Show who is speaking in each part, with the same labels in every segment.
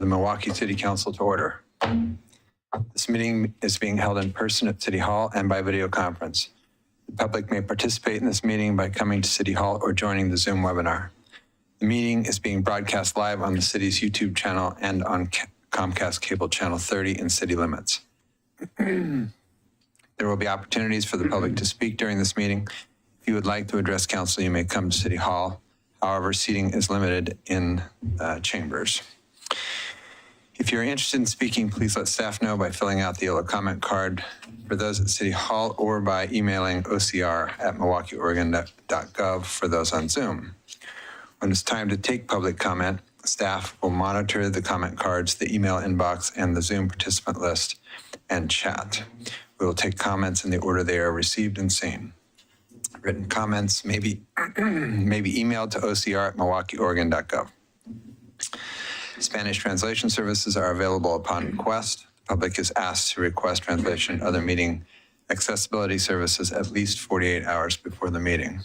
Speaker 1: the Milwaukie City Council to order. This meeting is being held in person at City Hall and by video conference. The public may participate in this meeting by coming to City Hall or joining the Zoom webinar. The meeting is being broadcast live on the city's YouTube channel and on Comcast Cable Channel 30 in city limits. There will be opportunities for the public to speak during this meeting. If you would like to address council, you may come to City Hall. However, seating is limited in chambers. If you're interested in speaking, please let staff know by filling out the yellow comment card for those at City Hall or by emailing ocr@milwaukieoregon.gov for those on Zoom. When it's time to take public comment, staff will monitor the comment cards, the email inbox, and the Zoom participant list and chat. We will take comments in the order they are received and seen. Written comments may be emailed to ocr@milwaukieoregon.gov. Spanish translation services are available upon request. The public is asked to request translation and other meeting accessibility services at least 48 hours before the meeting.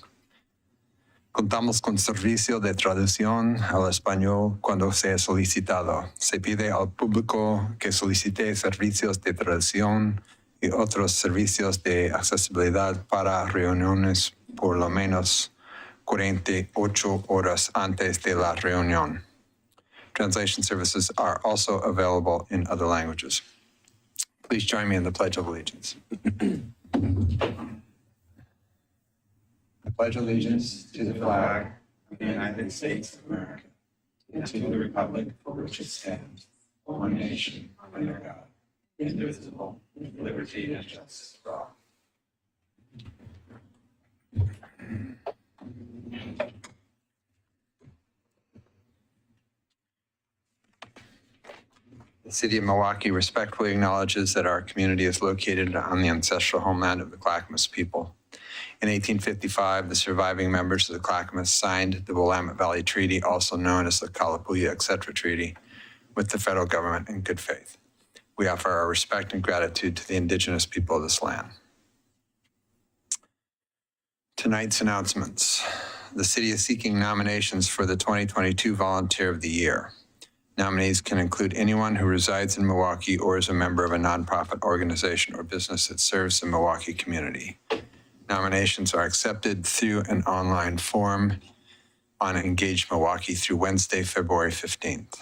Speaker 1: Contamos con servicio de traducción al español cuando sea solicitado. Se pide al público que solicite servicios de traducción y otros servicios de accesibilidad para reuniones por lo menos 48 horas antes de la reunión. Translation services are also available in other languages. Please join me in the Pledge of Allegiance. I pledge allegiance to the flag of the United States of America and to the republic for which it stands, one nation, under God, indivisible, with liberty and justice for all. The City of Milwaukie respectfully acknowledges that our community is located on the ancestral homeland of the Clackamas people. In 1855, the surviving members of the Clackamas signed the Willamette Valley Treaty, also known as the Kalapuya Etc. Treaty, with the federal government in good faith. We offer our respect and gratitude to the indigenous people of this land. Tonight's announcements. The city is seeking nominations for the 2022 Volunteer of the Year. Nominees can include anyone who resides in Milwaukie or is a member of a nonprofit organization or business that serves the Milwaukie community. Nominations are accepted through an online form on Engage Milwaukie through Wednesday, February 15th.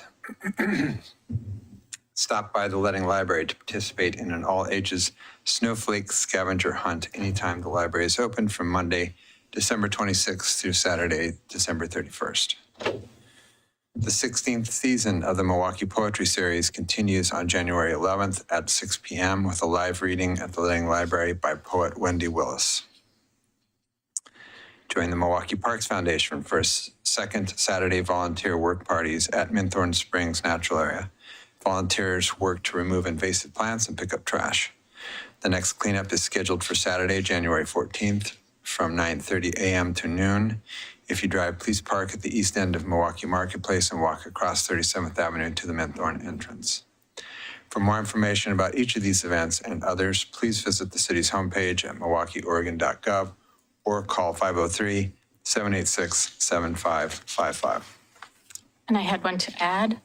Speaker 1: Stop by the Letting Library to participate in an all-ages snowflake scavenger hunt anytime the library is open from Monday, December 26th through Saturday, December 31st. The 16th season of the Milwaukie Poetry Series continues on January 11th at 6 p.m. with a live reading at the Letting Library by poet Wendy Willis. Join the Milwaukie Parks Foundation for second Saturday volunteer work parties at Minthorn Springs Natural Area. Volunteers work to remove invasive plants and pick up trash. The next cleanup is scheduled for Saturday, January 14th from 9:30 a.m. to noon. If you drive, please park at the east end of Milwaukie Marketplace and walk across 37th Avenue to the Minthorn entrance. For more information about each of these events and others, please visit the city's homepage at milwaukieoregon.gov or call 503-786-7555.
Speaker 2: And I had one to add.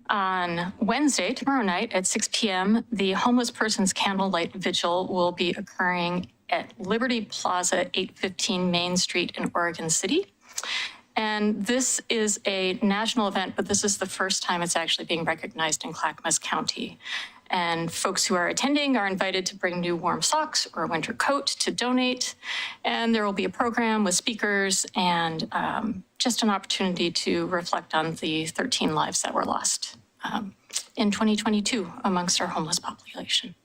Speaker 2: On Wednesday, tomorrow night at 6 p.m., the Homeless Persons Candlelight Vigil will be occurring at Liberty Plaza, 815 Main Street in Oregon City. And this is a national event, but this is the first time it's actually being recognized in Clackamas County. And folks who are attending are invited to bring new warm socks or a winter coat to donate. And there will be a program with speakers and just an opportunity to reflect on the 13 lives that were lost in 2022 amongst our homeless population.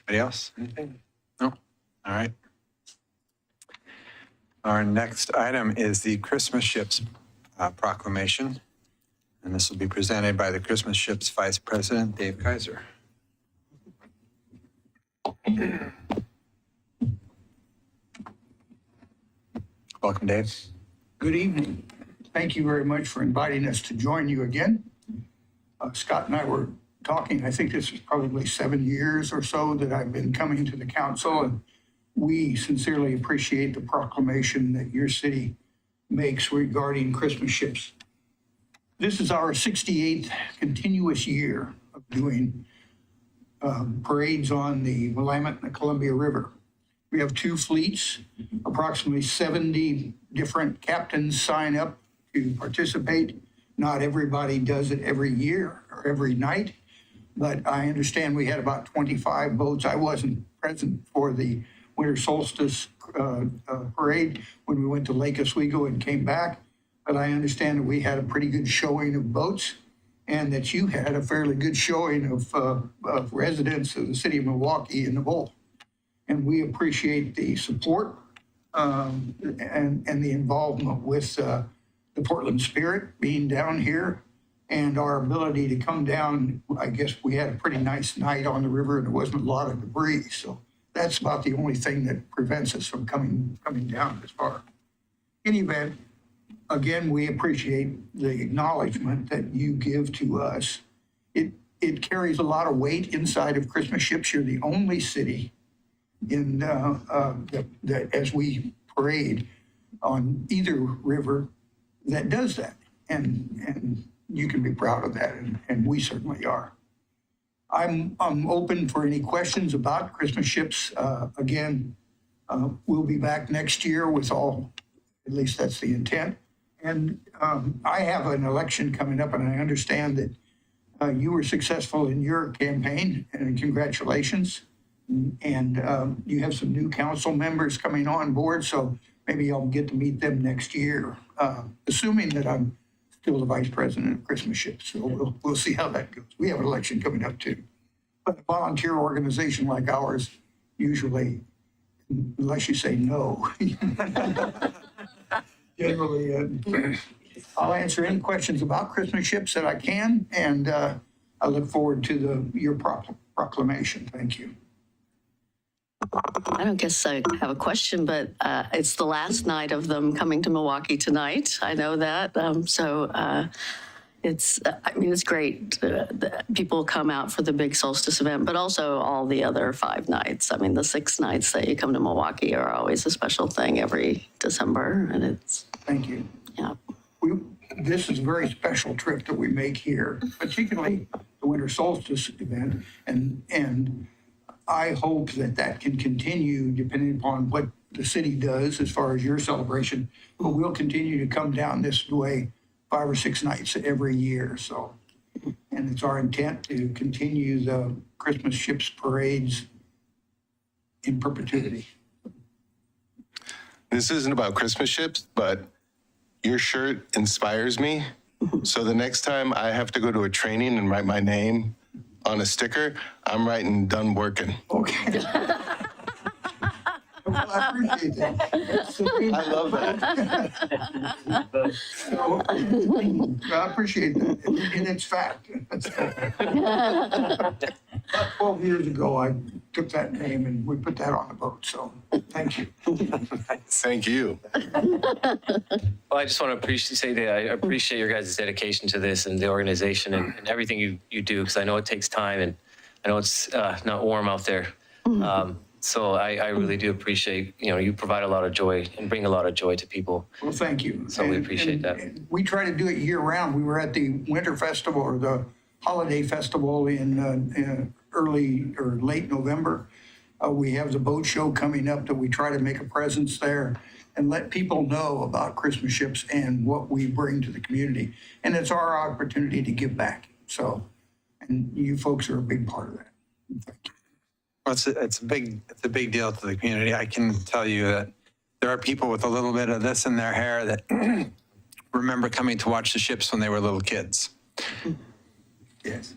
Speaker 1: Anybody else? Anything? No? All right. Our next item is the Christmas Ships Proclamation. And this will be presented by the Christmas Ships Vice President, Dave Kaiser. Welcome, Dave.
Speaker 3: Good evening. Thank you very much for inviting us to join you again. Scott and I were talking, I think this is probably 7 years or so that I've been coming to the council, and we sincerely appreciate the proclamation that your city makes regarding Christmas ships. This is our 68th continuous year of doing parades on the Willamette and the Columbia River. We have 2 fleets, approximately 70 different captains sign up to participate. Not everybody does it every year or every night, but I understand we had about 25 boats. I wasn't present for the winter solstice parade when we went to Lake Oswego and came back, but I understand that we had a pretty good showing of boats and that you had a fairly good showing of residents of the city of Milwaukie in the bowl. And we appreciate the support and the involvement with the Portland Spirit being down here and our ability to come down. I guess we had a pretty nice night on the river and there wasn't a lot of debris. So that's about the only thing that prevents us from coming down this far. In any event, again, we appreciate the acknowledgement that you give to us. It carries a lot of weight inside of Christmas ships. You're the only city in that as we parade on either river that does that, and you can be proud of that, and we certainly are. I'm open for any questions about Christmas ships. Again, we'll be back next year with all, at least that's the intent. And I have an election coming up, and I understand that you were successful in your campaign, and congratulations. And you have some new council members coming on board, so maybe I'll get to meet them next year, assuming that I'm still the vice president of Christmas ships. So we'll see how that goes. We have an election coming up too. But a volunteer organization like ours, usually, unless you say no, generally, I'll answer any questions about Christmas ships that I can, and I look forward to your proclamation. Thank you.
Speaker 4: I don't guess I have a question, but it's the last night of them coming to Milwaukie tonight. I know that. It's great that people come out for the big solstice event, but also all the other 5 nights. I mean, the 6 nights that you come to Milwaukie are always a special thing every December, and it's...
Speaker 3: Thank you.
Speaker 4: Yeah.
Speaker 3: This is a very special trip that we make here, particularly the winter solstice event, and I hope that can continue depending upon what the city does as far as your celebration, but we'll continue to come down this way 5 or 6 nights every year. So, and it's our intent to continue the Christmas ships parades in perpetuity.
Speaker 5: This isn't about Christmas ships, but your shirt inspires me. So the next time I have to go to a training and write my name on a sticker, I'm writing "done working."
Speaker 3: Okay. Well, I appreciate that. So,
Speaker 5: I love that.
Speaker 3: I appreciate that, and it's fact. About 12 years ago, I took that name and we put that on the boat, so thank you.
Speaker 5: Thank you.
Speaker 6: Well, I just want to say that I appreciate your guys' dedication to this and the organization and everything you do, because I know it takes time and I know it's not warm out there. So I really do appreciate, you provide a lot of joy and bring a lot of joy to people.
Speaker 3: Well, thank you.
Speaker 6: So we appreciate that.
Speaker 3: We try to do it year round. We were at the Winter Festival or the Holiday Festival in early or late November. We have the boat show coming up that we try to make a presence there and let people know about Christmas ships and what we bring to the community. And it's our opportunity to give back. So, and you folks are a big part of that. Thank you.
Speaker 1: Well, it's a big deal to the community. I can tell you that there are people with a little bit of this in their hair that remember coming to watch the ships when they were little kids.
Speaker 3: Yes.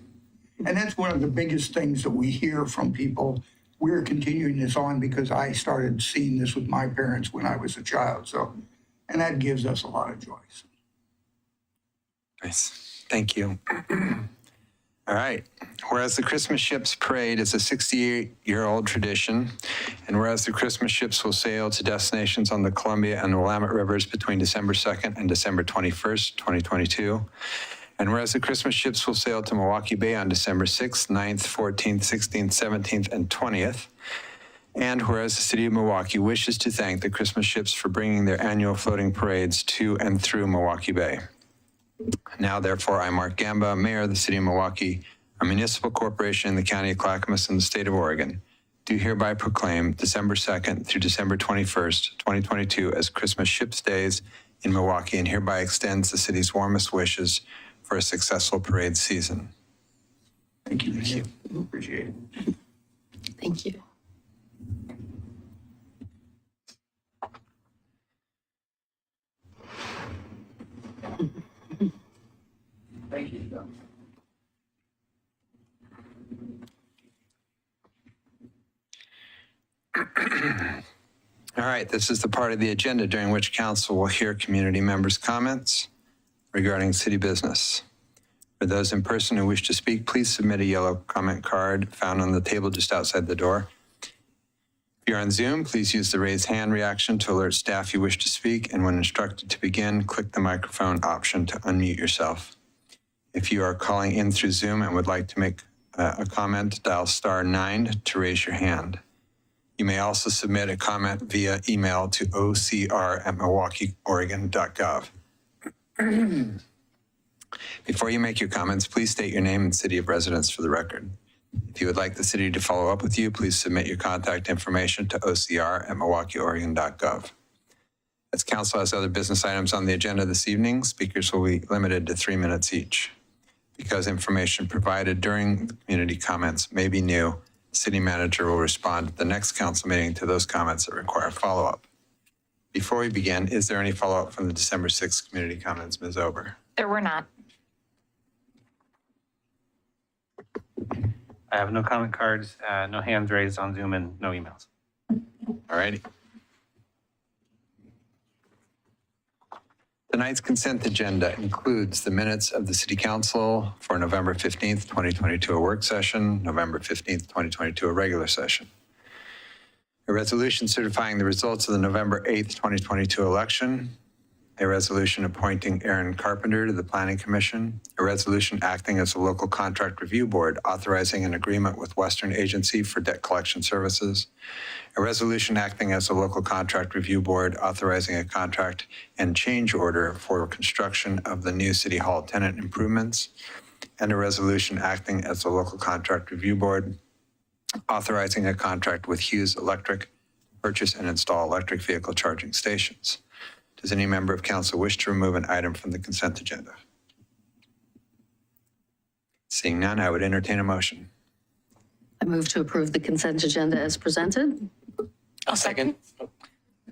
Speaker 3: And that's one of the biggest things that we hear from people. We're continuing this on because I started seeing this with my parents when I was a child. So, and that gives us a lot of joy.
Speaker 1: Nice. Thank you. All right. Whereas the Christmas Ships Parade is a 68-year-old tradition, and whereas the Christmas ships will sail to destinations on the Columbia and Willamette Rivers between December 2nd and December 21st, 2022, and whereas the Christmas ships will sail to Milwaukie Bay on December 6th, 9th, 14th, 16th, 17th, and 20th, And whereas the city of Milwaukee wishes to thank the Christmas ships for bringing their annual floating parades to and through Milwaukee Bay. Now, therefore, I, Mark Gamba, Mayor of the city of Milwaukee, a municipal corporation in the county of Clackamas in the state of Oregon, do hereby proclaim December 2nd through December 21st, 2022 as Christmas Ships Days in Milwaukee, and hereby extends the city's warmest wishes for a successful parade season.
Speaker 3: Thank you. Thank you. Appreciate it.
Speaker 4: Thank you.
Speaker 3: Thank you, Doug.
Speaker 1: All right, this is the part of the agenda during which council will hear community members' comments regarding city business. For those in person who wish to speak, please submit a yellow comment card found on the table just outside the door. If you're on Zoom, please use the raise hand reaction to alert staff you wish to speak, and when instructed to begin, click the microphone option to unmute yourself. If you are calling in through Zoom and would like to make a comment, dial *9 to raise your hand. You may also submit a comment via email to ocr@milwaukeeoregon.gov. Before you make your comments, please state your name and city of residence for the record. If you would like the city to follow up with you, please submit your contact information to ocr@milwaukeeoregon.gov. As council has other business items on the agenda this evening, speakers will be limited to 3 minutes each. Because information provided during the community comments may be new, the city manager will respond at the next council meeting to those comments that require follow-up. Before we begin, is there any follow-up from the December 6th community comments, Ms. Ober?
Speaker 7: There were not.
Speaker 8: I have no comment cards, no hands raised on Zoom, and no emails.
Speaker 1: All righty. Tonight's consent agenda includes the minutes of the City Council for November 15th, 2022, a work session, November 15th, 2022, a regular session. A resolution certifying the results of the November 8th, 2022 election. A resolution appointing Aaron Carpenter to the Planning Commission. A resolution acting as a local contract review board, authorizing an agreement with Western Agency for Debt Collection Services. A resolution acting as a local contract review board, authorizing a contract and change order for construction of the new City Hall tenant improvements. And a resolution acting as a local contract review board, authorizing a contract with Hughes Electric to purchase and install electric vehicle charging stations. Does any member of council wish to remove an item from the consent agenda? Seeing none, I would entertain a motion.
Speaker 4: I move to approve the consent agenda as presented.
Speaker 6: I'll second.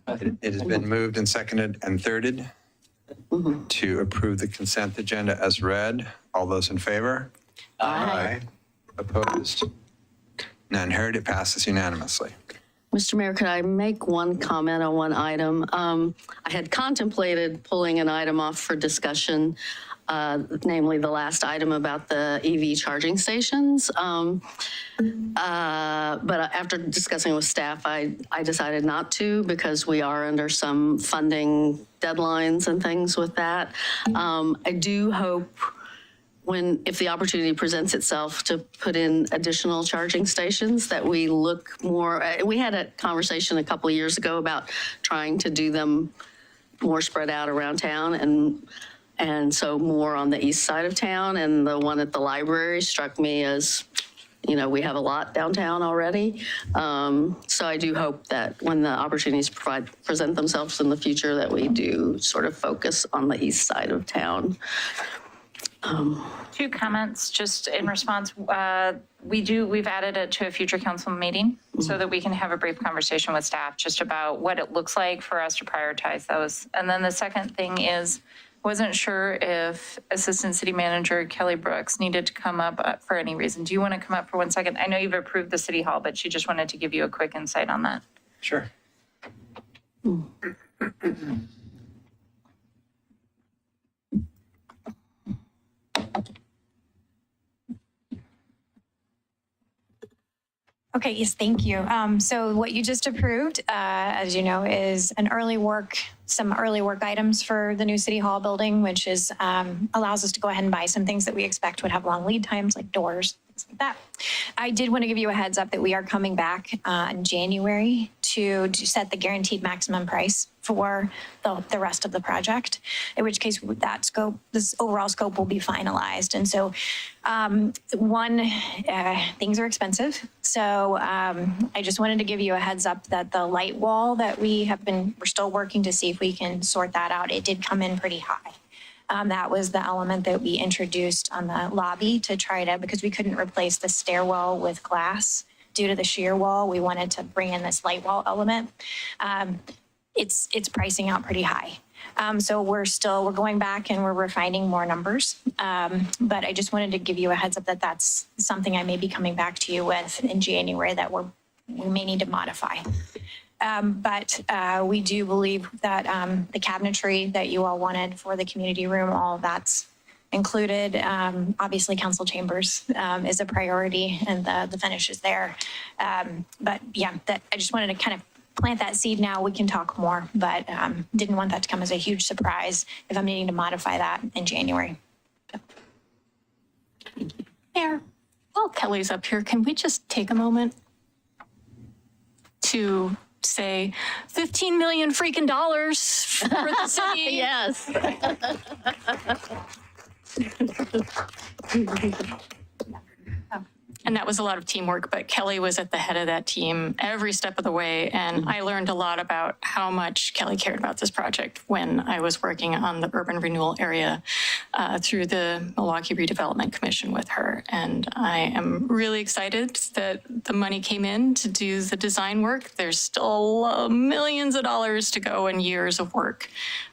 Speaker 1: It has been moved and seconded and thirded to approve the consent agenda as read. All those in favor?
Speaker 4: Aye.
Speaker 1: Opposed? None heard. It passes unanimously.
Speaker 4: Mr. Mayor, could I make one comment on one item? I had contemplated pulling an item off for discussion, namely the last item about the EV charging stations. But after discussing with staff, I decided not to, because we are under some funding deadlines and things with that. I do hope if the opportunity presents itself to put in additional charging stations, that we look more, we had a conversation a couple of years ago about trying to do them more spread out around town, and so more on the east side of town. And the one at the library struck me as, we have a lot downtown already. So I do hope that when the opportunities present themselves in the future, that we do sort of focus on the east side of town.
Speaker 7: 2 comments just in response. We've added it to a future council meeting so that we can have a brief conversation with staff just about what it looks like for us to prioritize those. And then the second thing is, wasn't sure if Assistant City Manager Kelly Brooks needed to come up for any reason. Do you want to come up for 1 second? I know you've approved the City Hall, but she just wanted to give you a quick insight on that.
Speaker 1: Sure.
Speaker 9: Okay, yes, thank you. So what you just approved, as you know, is some early work items for the new City Hall building, which is allows us to go ahead and buy some things that we expect would have long lead times, like doors, things like that. I did want to give you a heads up that we are coming back in January to set the guaranteed maximum price for the rest of the project, in which case that scope, this overall scope will be finalized. And so things are expensive. So I just wanted to give you a heads up that the light wall that we're still working to see if we can sort that out. It did come in pretty high. That was the element that we introduced on the lobby to try to, because we couldn't replace the stairwell with glass due to the shear wall. We wanted to bring in this light wall element. It's pricing out pretty high. So we're going back and we're refining more numbers. But I just wanted to give you a heads up that that's something I may be coming back to you with in January that we may need to modify. But we do believe that the cabinetry that you all wanted for the community room, all of that's included. Obviously, council chambers is a priority, and the finish is there. But yeah, I just wanted to kind of plant that seed now. We can talk more, but didn't want that to come as a huge surprise if I'm needing to modify that in January.
Speaker 2: Mayor, while Kelly's up here, can we just take a moment to say 15 million freaking dollars for the city?
Speaker 4: Yes.
Speaker 2: And that was a lot of teamwork, but Kelly was at the head of that team every step of the way. And I learned a lot about how much Kelly cared about this project when I was working on the urban renewal area through the Milwaukie Redevelopment Commission with her. And I am really excited that the money came in to do the design work. There's still millions of dollars to go and years of work.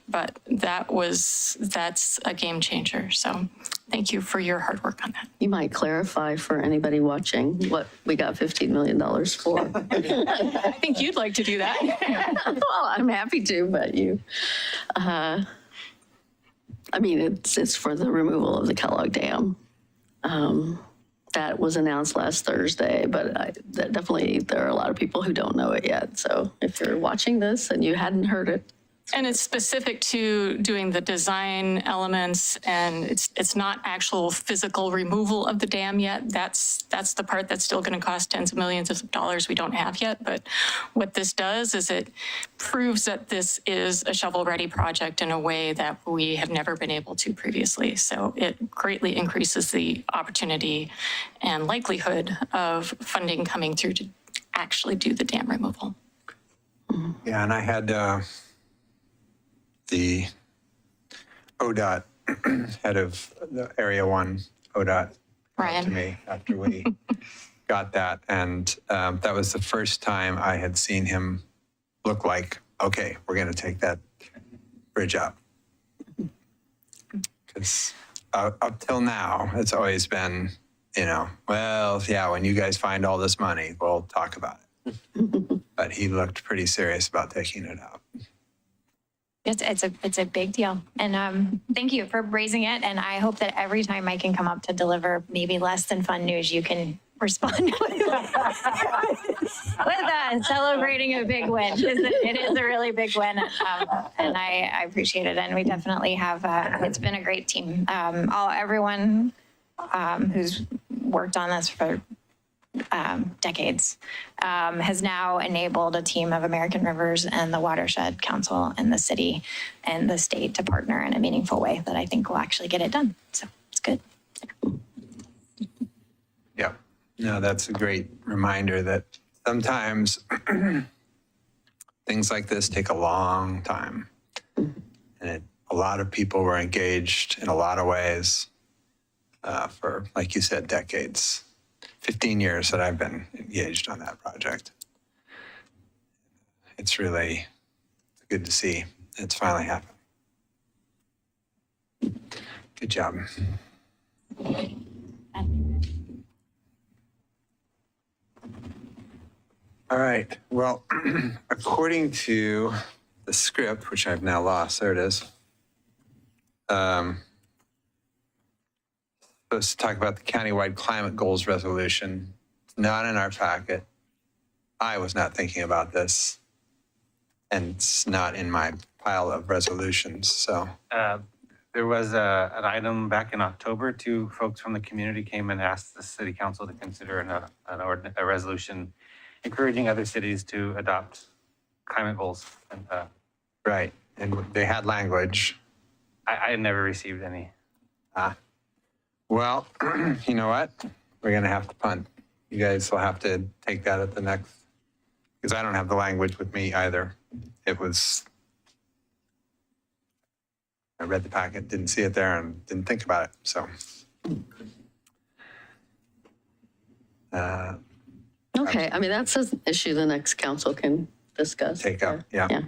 Speaker 2: But that's a game changer. So thank you for your hard work on that.
Speaker 4: You might clarify for anybody watching what we got $15 million for.
Speaker 2: I think you'd like to do that.
Speaker 4: Well, I'm happy to, but I mean, it's for the removal of the Kellogg Dam. That was announced last Thursday, but definitely there are a lot of people who don't know it yet. So if you're watching this and you hadn't heard it,
Speaker 2: And it's specific to doing the design elements, and it's not actual physical removal of the dam yet. That's the part that's still going to cost tens of millions of dollars we don't have yet. But what this does is it proves that this is a shovel-ready project in a way that we have never been able to previously. So it greatly increases the opportunity and likelihood of funding coming through to actually do the dam removal.
Speaker 1: Yeah, and I had the ODOT head of the Area 1 ODOT
Speaker 2: Ryan.
Speaker 1: to me after we got that. And that was the first time I had seen him look like, okay, we're going to take that bridge up. Because up till now, it's always been, well, yeah, when you guys find all this money, we'll talk about it. But he looked pretty serious about taking it up.
Speaker 9: It's a big deal. And thank you for raising it. And I hope that every time I can come up to deliver maybe less than fun news, you can respond with celebrating a big win. It is a really big win. And I appreciate it. And we definitely have, it's been a great team. Everyone who's worked on this for decades, has now enabled a team of American Rivers and the Watershed Council and the city and the state to partner in a meaningful way that I think will actually get it done. So it's good.
Speaker 1: Yeah, no, that's a great reminder that sometimes things like this take a long time. And a lot of people were engaged in a lot of ways for, like you said, decades. 15 years that I've been engaged on that project. It's really good to see it's finally happened. Good job. All right, well, according to the script, which I've now lost, there it is. Supposed to talk about the countywide climate goals resolution. It's not in our packet. I was not thinking about this, and it's not in my pile of resolutions. So
Speaker 8: I There was an item back in October. Two folks from the community came and asked the city council to consider a resolution encouraging other cities to adopt climate goals. And
Speaker 1: Right, and they had language.
Speaker 8: I had never received any.
Speaker 1: Well, you know what? We're gonna have to punt. You guys will have to take that at the next, because I don't have the language with me either. I read the packet, didn't see it there and didn't think about it, so.
Speaker 4: Okay, I mean, that's an issue the next council can discuss.
Speaker 1: Take up, yeah.
Speaker 4: Yeah.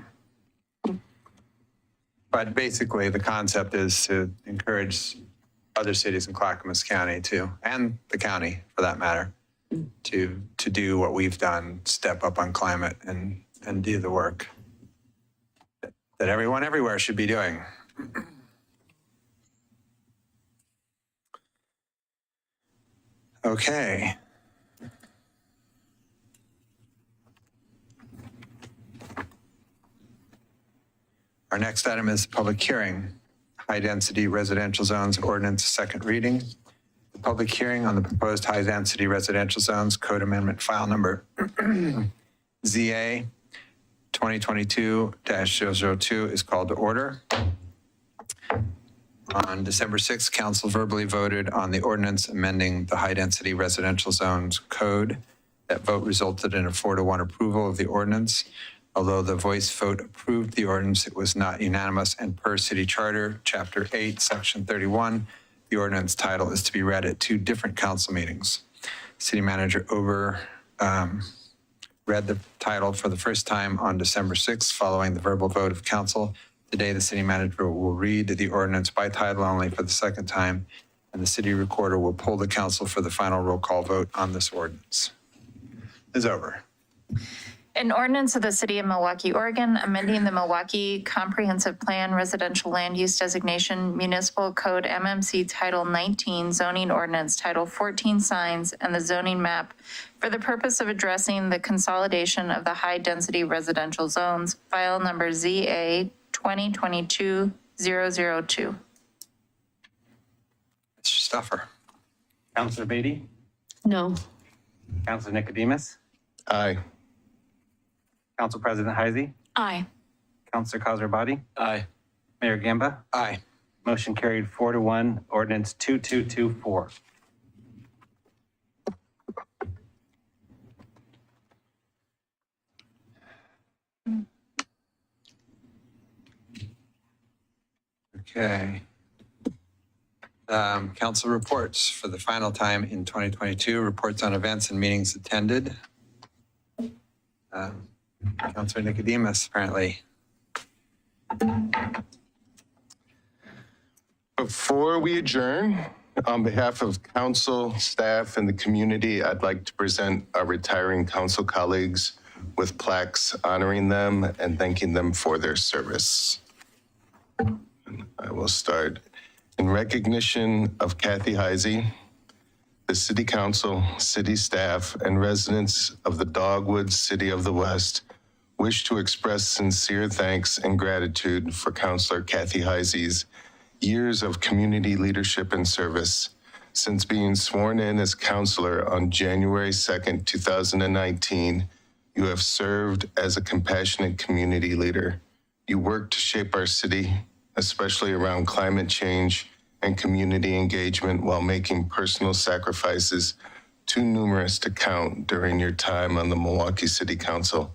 Speaker 1: But basically, the concept is to encourage other cities in Clackamas County to, and the county for that matter, to do what we've done, step up on climate and do the work that everyone everywhere should be doing. Okay. Our next item is public hearing, high-density residential zones ordinance, second reading. The public hearing on the proposed high-density residential zones code amendment file number ZA 2022-002 is called to order. On December 6th, council verbally voted on the ordinance amending the high-density residential zones code. That vote resulted in a 4-1 approval of the ordinance. Although the voice vote approved the ordinance, it was not unanimous, and per city charter, chapter 8, section 31, the ordinance title is to be read at 2 different council meetings. City manager read the title for the first time on December 6th, following the verbal vote of council. Today, the city manager will read the ordinance by title only for the second time, and the city recorder will poll the council for the final roll call vote on this ordinance. Ms. Over.
Speaker 7: An ordinance of the City of Milwaukie, Oregon, amending the Milwaukie Comprehensive Plan Residential Land Use Designation Municipal Code MMC Title 19 Zoning Ordinance Title 14 Signs and the zoning map for the purpose of addressing the consolidation of the high-density residential zones, file number ZA 2022-002.
Speaker 1: Mr. Stuffer.
Speaker 8: Councilor Beatty,
Speaker 4: No.
Speaker 8: Councilor Nicodemus,
Speaker 5: Aye.
Speaker 8: Council President Heisey,
Speaker 2: Aye.
Speaker 8: Councilor Khazrabadi,
Speaker 6: Aye.
Speaker 8: Mayor Gamba.
Speaker 1: Aye.
Speaker 8: Motion carried 4-1, ordinance 2224.
Speaker 1: Okay. Council reports for the final time in 2022, reports on events and meetings attended. Councilor Nicodemus, apparently.
Speaker 5: Before we adjourn, on behalf of council, staff, and the community, I'd like to present our retiring council colleagues with plaques honoring them and thanking them for their service. I will start. In recognition of Kathy Heisey, the City Council, city staff, and residents of the Dogwood City of the West wish to express sincere thanks and gratitude for Councilor Kathy Heisey's years of community leadership and service. Since being sworn in as councilor on January 2nd, 2019, you have served as a compassionate community leader. You worked to shape our city, especially around climate change and community engagement, while making personal sacrifices too numerous to count during your time on the Milwaukie City Council.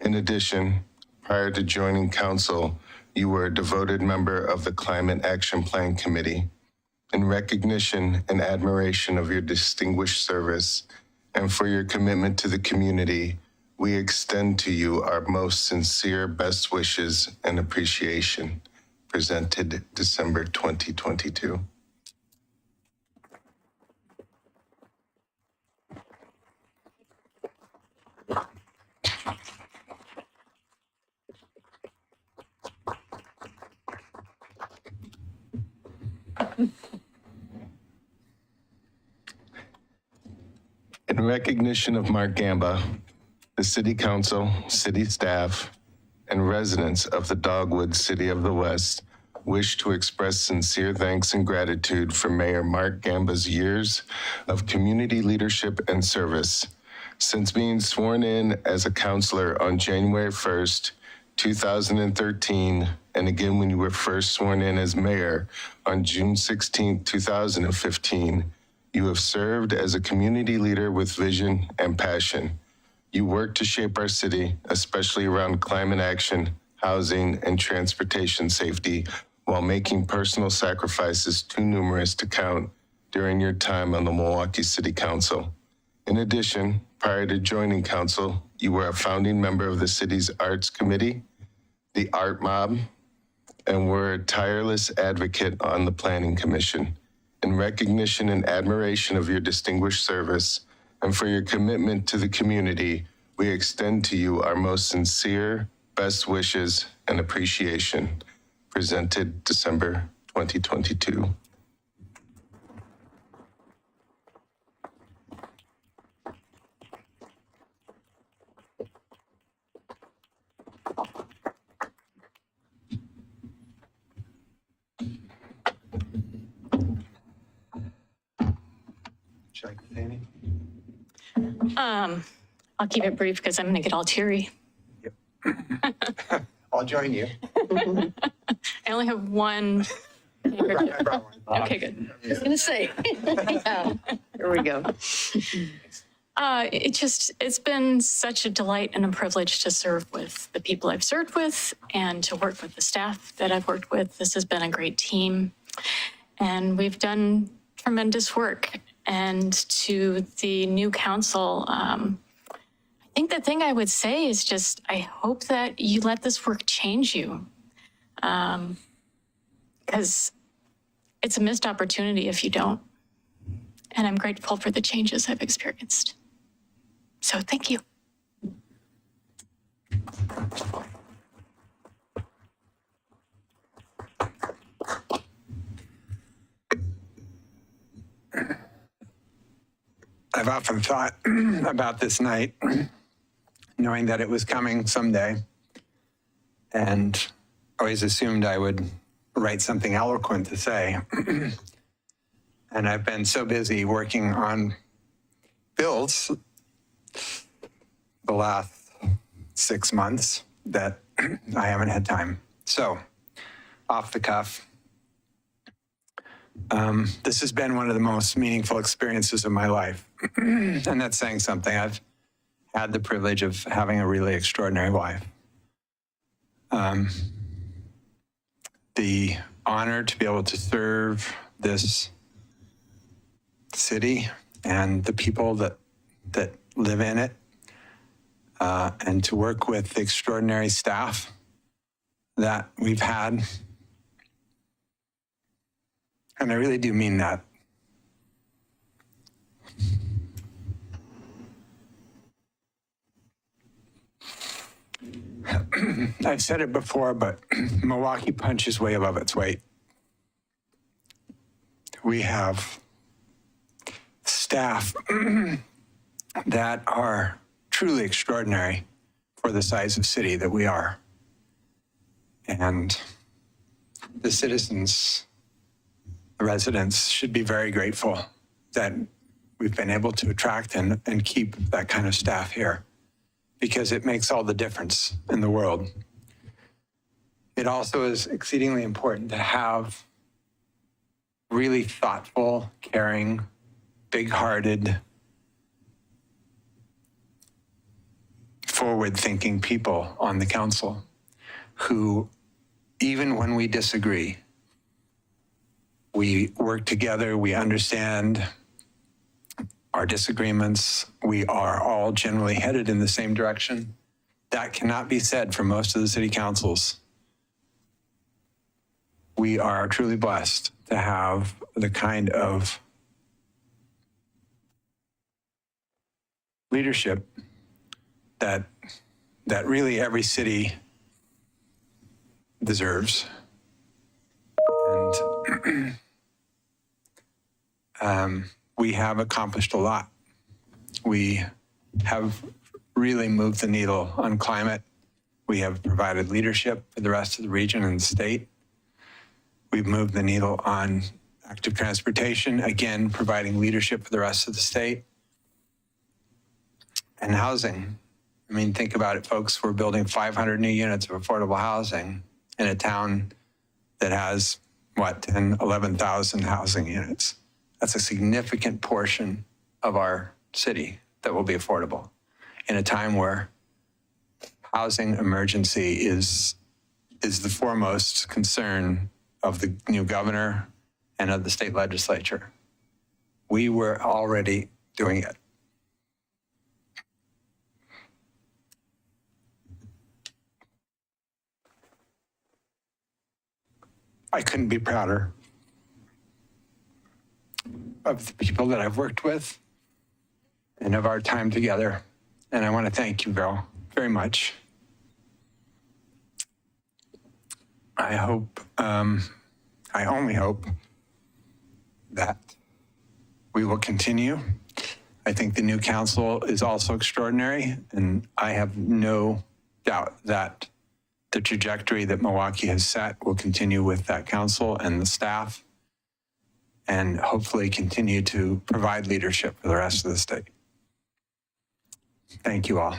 Speaker 5: In addition, prior to joining council, you were a devoted member of the Climate Action Plan Committee. In recognition and admiration of your distinguished service and for your commitment to the community, we extend to you our most sincere best wishes and appreciation. Presented December 2022. In recognition of Mark Gamba, the City Council, city staff, and residents of the Dogwood City of the West wish to express sincere thanks and gratitude for Mayor Mark Gamba's years of community leadership and service. Since being sworn in as a councilor on January 1st, 2013, and again when you were first sworn in as mayor on June 16, 2015, you have served as a community leader with vision and passion. You work to shape our city, especially around climate action, housing, and transportation safety, while making personal sacrifices too numerous to count during your time on the Milwaukie City Council. In addition, prior to joining council, you were a founding member of the city's Arts Committee, the Art Mob, and were a tireless advocate on the Planning Commission. In recognition and admiration of your distinguished service and for your commitment to the community, we extend to you our most sincere, best wishes and appreciation. Presented December 2022.
Speaker 1: Should I say anything?
Speaker 2: I'll keep it brief because I'm going to get all teary.
Speaker 1: I'll join you.
Speaker 2: I only have one.
Speaker 1: I brought one.
Speaker 2: Okay, good.
Speaker 4: I was gonna say. Yeah, here we go.
Speaker 2: It's been such a delight and a privilege to serve with the people I've served with and to work with the staff that I've worked with. This has been a great team and we've done tremendous work. And to the new council, I think the thing I would say is just, I hope that you let this work change you. Because it's a missed opportunity if you don't. And I'm grateful for the changes I've experienced. So thank you.
Speaker 1: I've often thought about this night, knowing that it was coming someday, and always assumed I would write something eloquent to say. And I've been so busy working on bills the last 6 months that I haven't had time. So, off the cuff, this has been one of the most meaningful experiences of my life. And that's saying something. I've had the privilege of having a really extraordinary wife. The honor to be able to serve this city and the people that live in it, and to work with the extraordinary staff that we've had. And I really do mean that. I've said it before, but Milwaukie punches way above its weight. We have staff that are truly extraordinary for the size of city that we are. And the citizens, the residents should be very grateful that we've been able to attract and keep that kind of staff here, because it makes all the difference in the world. It also is exceedingly important to have really thoughtful, caring, big-hearted, forward-thinking people on the council who, even when we disagree, we work together, we understand our disagreements, we are all generally headed in the same direction. That cannot be said for most of the city councils. We are truly blessed to have the kind of leadership that really every city deserves. And we have accomplished a lot. We have really moved the needle on climate. We have provided leadership for the rest of the region and the state. We've moved the needle on active transportation, again, providing leadership for the rest of the state. And housing. I mean, think about it, folks. We're building 500 new units of affordable housing in a town that has, 10, 11,000 housing units. That's a significant portion of our city that will be affordable in a time where housing emergency is the foremost concern of the new governor and of the state legislature. We were already doing it. I couldn't be prouder of the people that I've worked with and of our time together. And I want to thank you, Bill, very much. I hope, I only hope that we will continue. I think the new council is also extraordinary, and I have no doubt that the trajectory that Milwaukie has set will continue with that council and the staff, and hopefully continue to provide leadership for the rest of the state. Thank you all.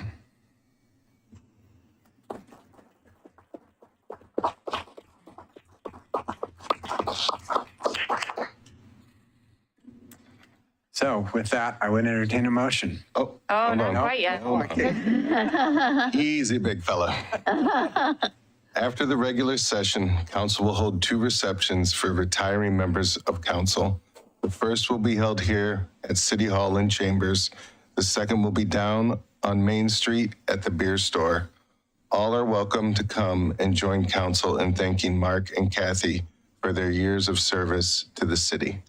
Speaker 1: So with that, I would entertain a motion.
Speaker 5: Oh,
Speaker 7: Oh,
Speaker 5: hold
Speaker 7: not
Speaker 5: on.
Speaker 7: quite yet.
Speaker 1: Okay.
Speaker 5: Easy, big fella. After the regular session, council will hold 2 receptions for retiring members of council. The first will be held here at City Hall in Chambers. The second will be down on Main Street at the beer store. All are welcome to come and join council in thanking Mark and Kathy for their years of service to the city.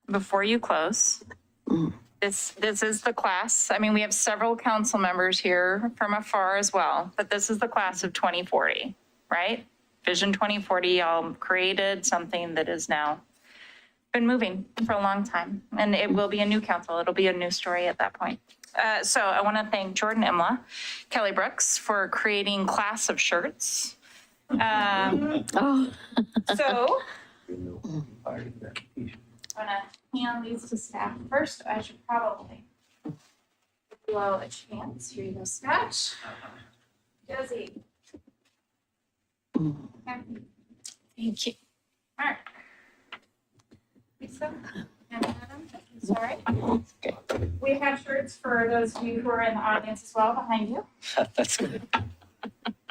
Speaker 7: Before you close, this is the class. I mean, we have several council members here from afar as well, but this is the class of 2040, right? Vision 2040, y'all created something that is now been moving for a long time, and it will be a new council. It'll be a new story at that point. So I want to thank Jordan Imla, Kelly Brooks for creating class of shirts. So I'm gonna hand these to staff first. I should probably give you all a chance. Here you go, Scott. Josie. Kathy.
Speaker 2: Thank you.
Speaker 7: Mark. Lisa. And Adam. Sorry. We have shirts for those of you who are in the audience as well behind you.
Speaker 6: That's good.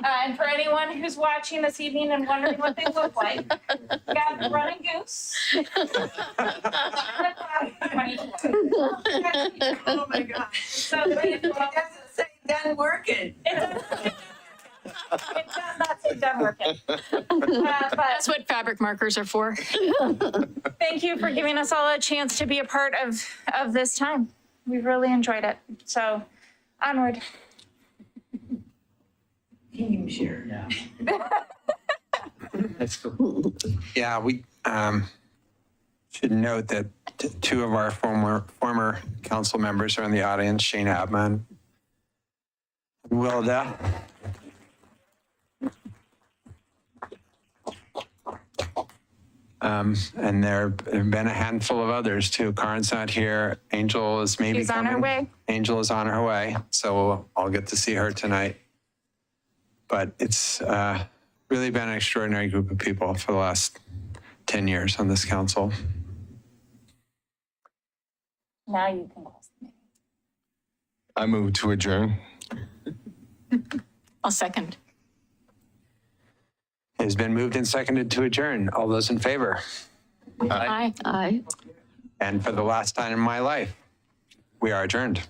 Speaker 7: And for anyone who's watching this evening and wondering what they look like, we got the running goose.
Speaker 10: Oh my God.
Speaker 7: So
Speaker 10: It doesn't say done working.
Speaker 7: it does not say done working. But
Speaker 2: That's what fabric markers are for.
Speaker 7: thank you for giving us all a chance to be a part of this time. We've really enjoyed it. So onward.
Speaker 10: Team share.
Speaker 6: That's cool.
Speaker 1: Yeah, we should note that 2 of our former council members are in the audience, Shane Abman, Wilda. And there have been a handful of others too. Karen's not here. Angel is maybe
Speaker 7: She's on
Speaker 1: coming.
Speaker 7: her way.
Speaker 1: Angel is on her way, so I'll get to see her tonight. But it's really been an extraordinary group of people for the last 10 years on this council.
Speaker 7: Now you can close the meeting.
Speaker 5: I move to adjourn.
Speaker 2: I'll second.
Speaker 1: It has been moved and seconded to adjourn. All those in favor?
Speaker 2: Aye.
Speaker 4: Aye.
Speaker 1: And for the last time in my life, we are adjourned.